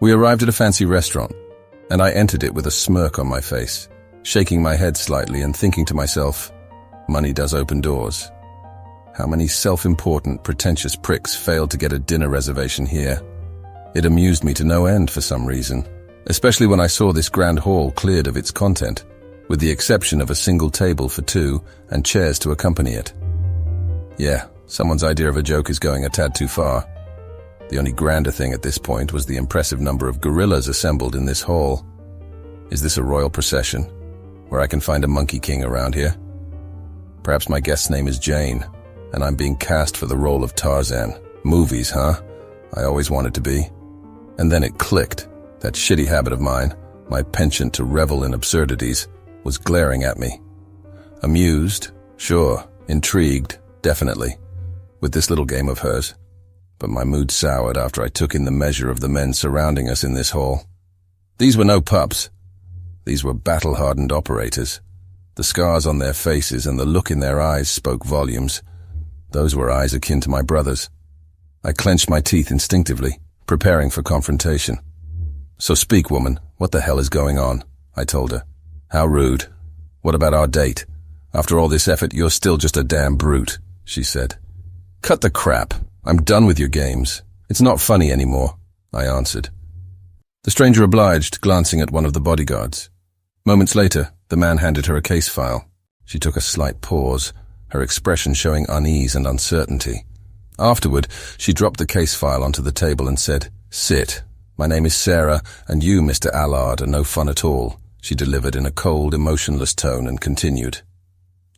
We arrived at a fancy restaurant, and I entered it with a smirk on my face, shaking my head slightly and thinking to myself, money does open doors. How many self-important, pretentious pricks failed to get a dinner reservation here? It amused me to no end for some reason, especially when I saw this grand hall cleared of its content, with the exception of a single table for two and chairs to accompany it. Yeah, someone's idea of a joke is going a tad too far. The only grander thing at this point was the impressive number of gorillas assembled in this hall. Is this a royal procession, where I can find a Monkey King around here? Perhaps my guest's name is Jane, and I'm being cast for the role of Tarzan. Movies, huh? I always wanted to be. And then it clicked. That shitty habit of mine, my penchant to revel in absurdities, was glaring at me. Amused, sure. Intrigued, definitely, with this little game of hers. But my mood soured after I took in the measure of the men surrounding us in this hall. These were no pups. These were battle-hardened operators. The scars on their faces and the look in their eyes spoke volumes. Those were eyes akin to my brother's. I clenched my teeth instinctively, preparing for confrontation. "So speak, woman. What the hell is going on?" I told her. "How rude. What about our date? After all this effort, you're still just a damn brute," she said. "Cut the crap. I'm done with your games. It's not funny anymore," I answered. The stranger obliged, glancing at one of the bodyguards. Moments later, the man handed her a case file. She took a slight pause, her expression showing unease and uncertainty. Afterward, she dropped the case file onto the table and said, "Sit. My name is Sarah, and you, Mr. Allard, are no fun at all," she delivered in a cold, emotionless tone and continued.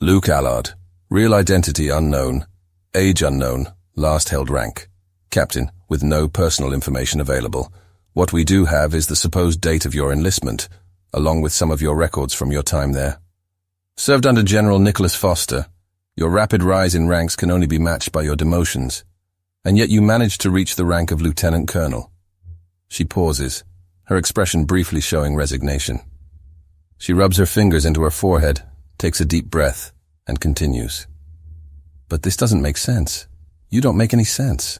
"Luke Allard, real identity unknown, age unknown, last held rank. Captain, with no personal information available. What we do have is the supposed date of your enlistment, along with some of your records from your time there. Served under General Nicholas Foster. Your rapid rise in ranks can only be matched by your demotions, and yet you managed to reach the rank of Lieutenant Colonel." She pauses, her expression briefly showing resignation. She rubs her fingers into her forehead, takes a deep breath, and continues. "But this doesn't make sense. You don't make any sense."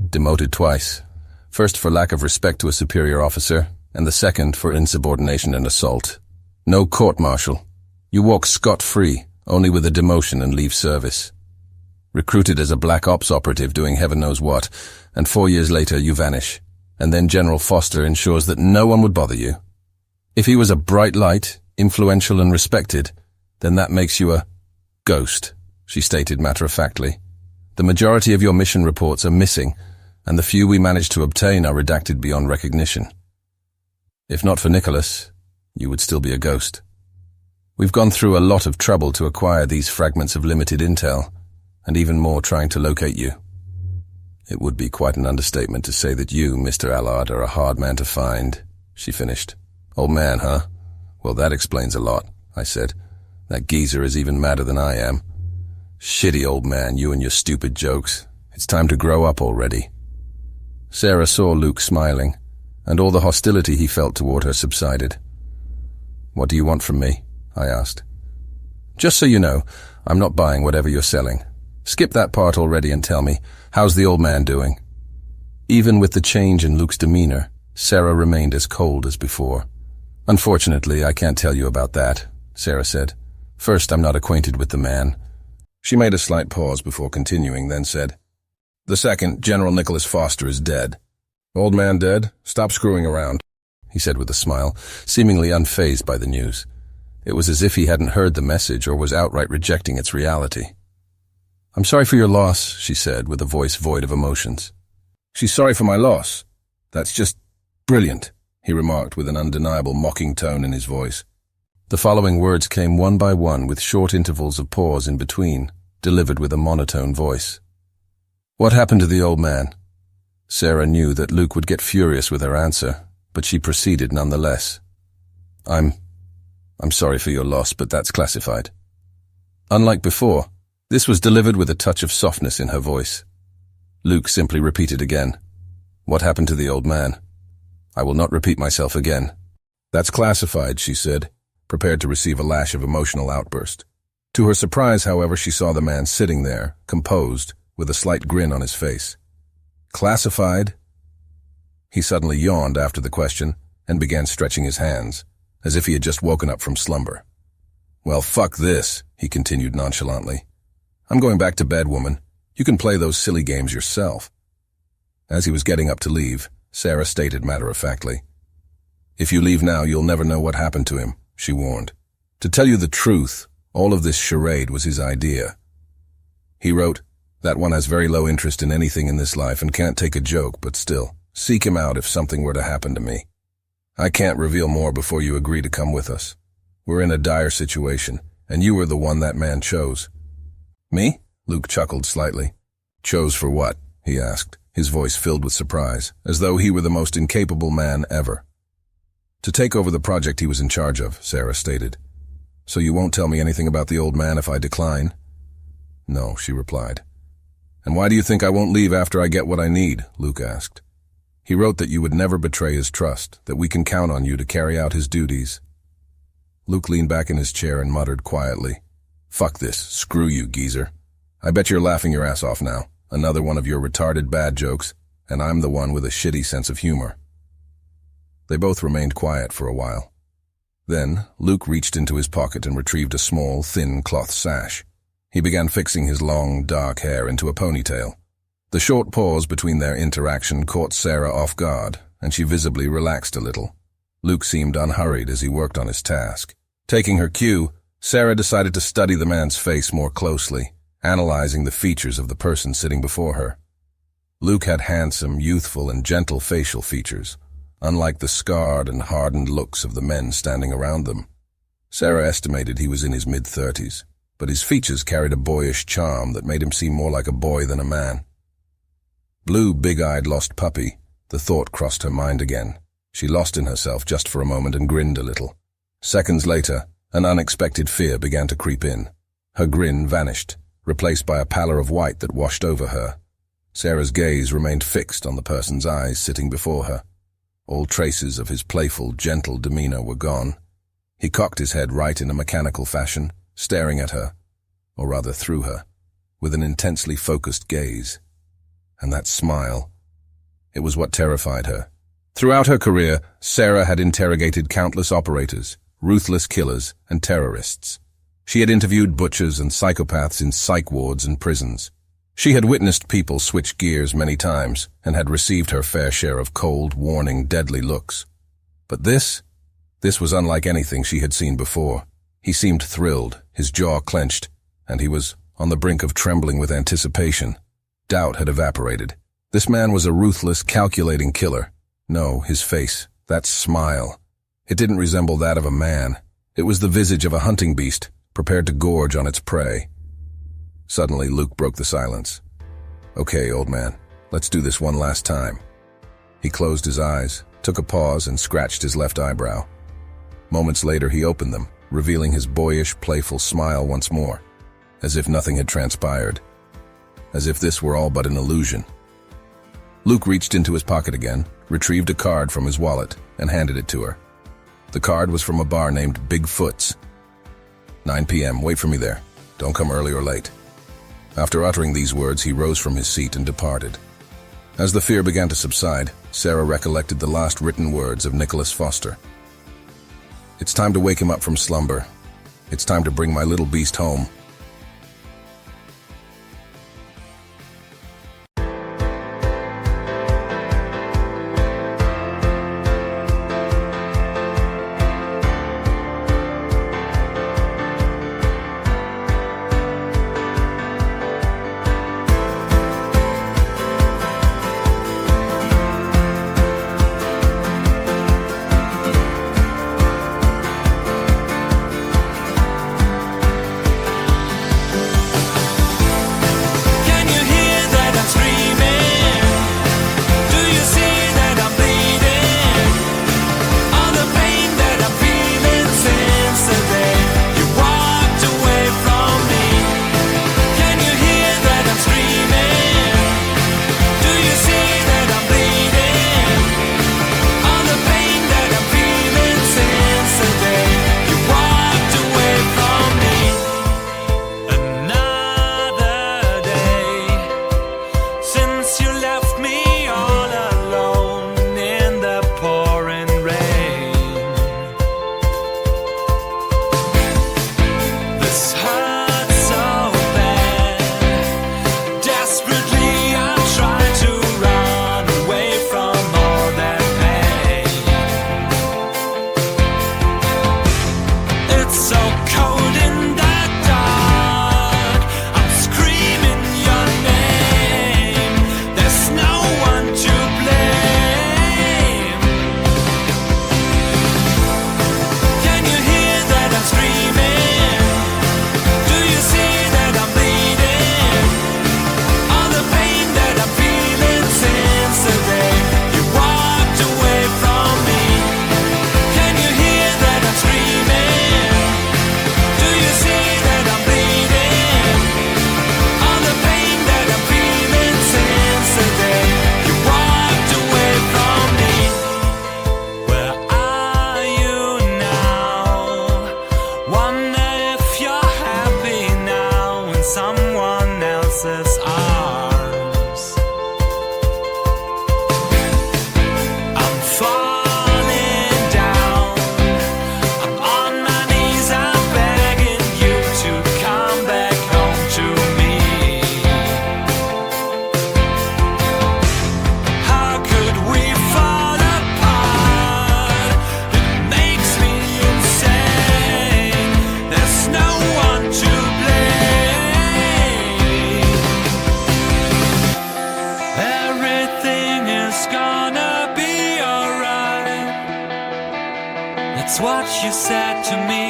"Demoted twice. First for lack of respect to a superior officer, and the second for insubordination and assault. No court-martial. You walk scot-free, only with a demotion and leave service. Recruited as a black ops operative doing heaven knows what, and 4 years later you vanish, and then General Foster ensures that no one would bother you. If he was a bright light, influential and respected, then that makes you a ghost," she stated matter-of-factly. "The majority of your mission reports are missing, and the few we managed to obtain are redacted beyond recognition. If not for Nicholas, you would still be a ghost. We've gone through a lot of trouble to acquire these fragments of limited intel, and even more trying to locate you. It would be quite an understatement to say that you, Mr. Allard, are a hard man to find," she finished. "Old man, huh? Well, that explains a lot," I said. "That geezer is even madder than I am. Shitty old man, you and your stupid jokes. It's time to grow up already." Sarah saw Luke smiling, and all the hostility he felt toward her subsided. "What do you want from me?" I asked. "Just so you know, I'm not buying whatever you're selling. Skip that part already and tell me, how's the old man doing?" Even with the change in Luke's demeanor, Sarah remained as cold as before. "Unfortunately, I can't tell you about that," Sarah said. "First, I'm not acquainted with the man." She made a slight pause before continuing, then said, "The second, General Nicholas Foster, is dead." "Old man dead? Stop screwing around," he said with a smile, seemingly unfazed by the news. It was as if he hadn't heard the message or was outright rejecting its reality. "I'm sorry for your loss," she said, with a voice void of emotions. "She's sorry for my loss? That's just brilliant," he remarked with an undeniable mocking tone in his voice. The following words came one by one with short intervals of pause in between, delivered with a monotone voice. "What happened to the old man?" Sarah knew that Luke would get furious with her answer, but she proceeded nonetheless. I'm sorry for your loss, but that's classified." Unlike before, this was delivered with a touch of softness in her voice. Luke simply repeated again, "What happened to the old man?" "I will not repeat myself again." "That's classified," she said, prepared to receive a lash of emotional outburst. To her surprise, however, she saw the man sitting there, composed, with a slight grin on his face. "Classified?" He suddenly yawned after the question and began stretching his hands, as if he had just woken up from slumber. "Well, fuck this," he continued nonchalantly. "I'm going back to bed, woman. You can play those silly games yourself." As he was getting up to leave, Sarah stated matter-of-factly, "If you leave now, you'll never know what happened to him," she warned. "To tell you the truth, all of this charade was his idea. He wrote, 'That one has very low interest in anything in this life and can't take a joke, but still, seek him out if something were to happen to me. I can't reveal more before you agree to come with us. We're in a dire situation, and you were the one that man chose.'" "Me?" Luke chuckled slightly. "Chose for what?" he asked, his voice filled with surprise, as though he were the most incapable man ever. "To take over the project he was in charge of," Sarah stated. "So you won't tell me anything about the old man if I decline?" "No," she replied. "And why do you think I won't leave after I get what I need?" Luke asked. "He wrote that you would never betray his trust, that we can count on you to carry out his duties." Luke leaned back in his chair and muttered quietly, "Fuck this, screw you, geezer. I bet you're laughing your ass off now. Another one of your retarded bad jokes, and I'm the one with a shitty sense of humor." They both remained quiet for a while. Then, Luke reached into his pocket and retrieved a small, thin cloth sash. He began fixing his long, dark hair into a ponytail. The short pause between their interaction caught Sarah off guard, and she visibly relaxed a little. Luke seemed unhurried as he worked on his task. Taking her cue, Sarah decided to study the man's face more closely, analyzing the features of the person sitting before her. Luke had handsome, youthful, and gentle facial features, unlike the scarred and hardened looks of the men standing around them. Sarah estimated he was in his mid-30s, but his features carried a boyish charm that made him seem more like a boy than a man. Blue, big-eyed lost puppy, the thought crossed her mind again. She lost in herself just for a moment and grinned a little. Seconds later, an unexpected fear began to creep in. Her grin vanished, replaced by a pallor of white that washed over her. Sarah's gaze remained fixed on the person's eyes sitting before her. All traces of his playful, gentle demeanor were gone. He cocked his head right in a mechanical fashion, staring at her, or rather through her, with an intensely focused gaze. And that smile, it was what terrified her. Throughout her career, Sarah had interrogated countless operators, ruthless killers, and terrorists. She had interviewed butchers and psychopaths in psych wards and prisons. She had witnessed people switch gears many times and had received her fair share of cold, warning, deadly looks. But this was unlike anything she had seen before. He seemed thrilled, his jaw clenched, and he was on the brink of trembling with anticipation. Doubt had evaporated. This man was a ruthless, calculating killer. No, his face, that smile. It didn't resemble that of a man. It was the visage of a hunting beast, prepared to gorge on its prey. Suddenly, Luke broke the silence. "Okay, old man, let's do this one last time." He closed his eyes, took a pause, and scratched his left eyebrow. Moments later, he opened them, revealing his boyish, playful smile once more, as if nothing had transpired, as if this were all but an illusion. Luke reached into his pocket again, retrieved a card from his wallet, and handed it to her. The card was from a bar named Bigfoot's. 9 p.m., wait for me there. Don't come early or late. After uttering these words, he rose from his seat and departed. As the fear began to subside, Sarah recollected the last written words of Nicholas Foster. "It's time to wake him up from slumber. It's time to bring my little beast home." everything is gonna be alright. That's what you said to me.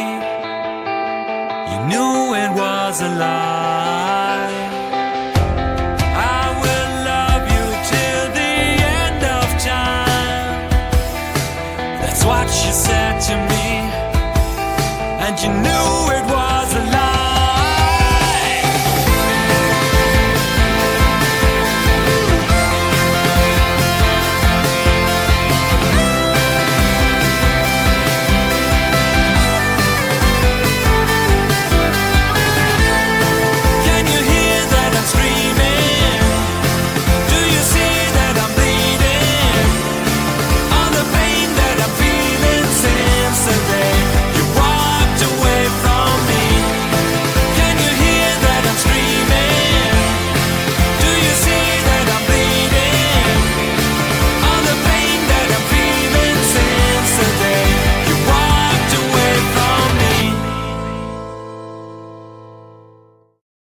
You knew it was a lie.